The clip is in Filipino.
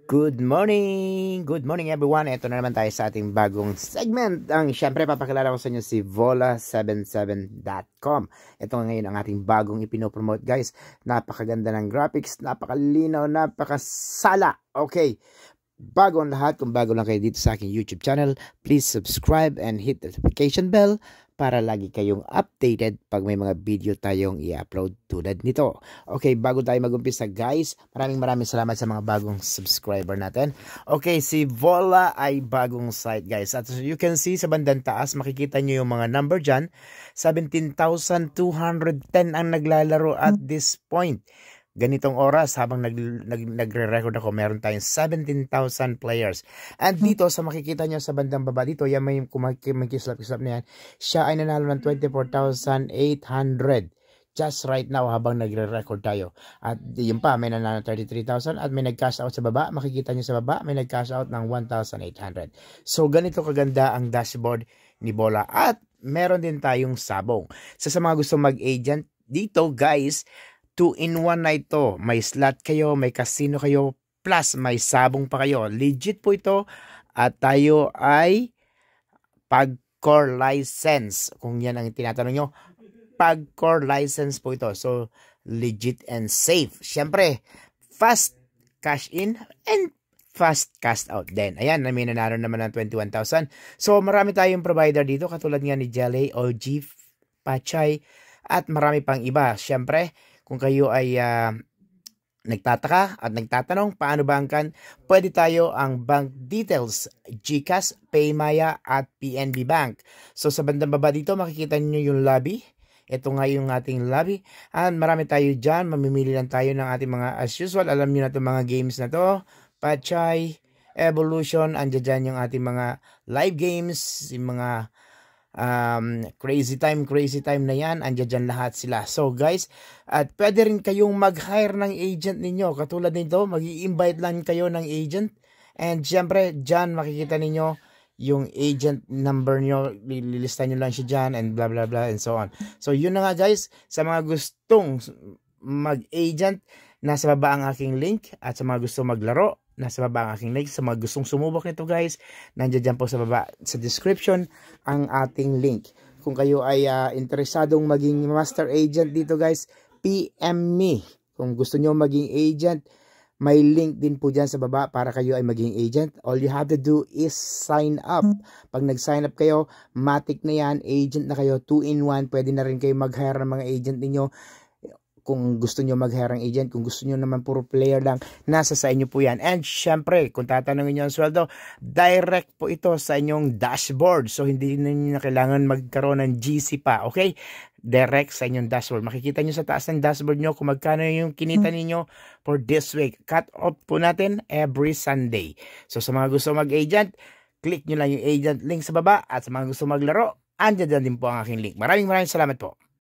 Good morning! Good morning everyone! Ito na naman tayo sa ating bagong segment. Siyempre papakilala ko sa inyo si Vola77.com. Ito ngayon ang ating bagong ipinopromote guys. Napakaganda ng graphics, napakalinaw, napakasala. Okay, bago ang lahat, kung bago lang kayo dito sa aking YouTube channel, please subscribe and hit the notification bell para lagi kayong updated pag may mga video tayong i-upload tulad nito. Okay, bago tayo mag-umpisa guys, maraming salamat sa mga bagong subscriber natin. Okay, si Vola ay bagong site guys. At as you can see sa bandang taas, makikita nyo yung mga number dyan. 17,210 ang naglalaro at this point. Ganitong oras habang nagre-record ako, meron tayong 17,000 players. And dito sa makikita nyo sa bandang baba dito, yan may kumakislap-kislap na yan, siya ay nanalo ng 24,800 just right now habang nagre-record tayo. At yun pa, may nanalo ng 33,000 at may nag-cash out sa baba. Makikita nyo sa baba, may nag-cash out ng 1,800. So ganito kaganda ang dashboard ni Vola. At meron din tayong sabong. Sa mga gusto mag-agent dito guys, 2-in-1 na ito. May slot kayo, may casino kayo, plus may sabong pa kayo. Legit po ito at tayo ay PAGCOR license. Kung yan ang tinatanong nyo, PAGCOR license po ito. So, legit and safe. Siyempre, fast cash in and fast cash out din. Ayan, may nanalo naman ng 21,000. So, marami tayong provider dito katulad nga ni Jelly, OG, Pachay, at marami pang iba. Siyempre, kung kayo ay nagtataka at nagtatanong paano bankan, pwede tayo ang bank details, GCash, Paymaya at PNB Bank. So sa bandang baba dito makikita niyo yung lobby. Ito nga yung ating lobby. And marami tayo dyan. Mamimili lang tayo ng ating mga as usual. Alam niyo na itong mga games na to. Pachay, Evolution, andyan dyan yung ating mga live games, yung mga crazy time na yan, andyan dyan lahat sila. So guys, at pwede rin kayong mag-hire ng agent ninyo. Katulad nito, mag-i-invite lang kayo ng agent. And syempre, dyan makikita ninyo yung agent number nyo, lilista nyo lang siya dyan and blah blah blah and so on. So yun na nga guys, sa mga gustong mag-agent, nasa baba ang aking link. At sa mga gustong maglaro, nasa baba ang aking link. Sa mga gustong sumubok nito guys, nandiyan dyan po sa baba sa description ang ating link. Kung kayo ay interesadong maging master agent dito guys, PM me. Kung gusto nyo maging agent, may link din po dyan sa baba para kayo ay maging agent. All you have to do is sign up. Pag nag-sign up kayo, matic na yan, agent na kayo, 2-in-1. Pwede na rin kayo mag-hire ng mga agent ninyo. Kung gusto nyo mag-hire ng agent, kung gusto nyo naman puro player lang, nasa sa inyo po yan. And syempre, kung tatanungin nyo ang sweldo, direct po ito sa inyong dashboard. So, hindi na kailangan magkaroon ng GC pa. Okay? Direct sa inyong dashboard. Makikita nyo sa taas ng dashboard nyo kung magkano yung kinita ninyo for this week. Cut off po natin every Sunday. So, sa mga gusto mag-agent, click nyo lang yung agent link sa baba. At sa mga gusto maglaro, andyan din po ang aking link. Maraming salamat po.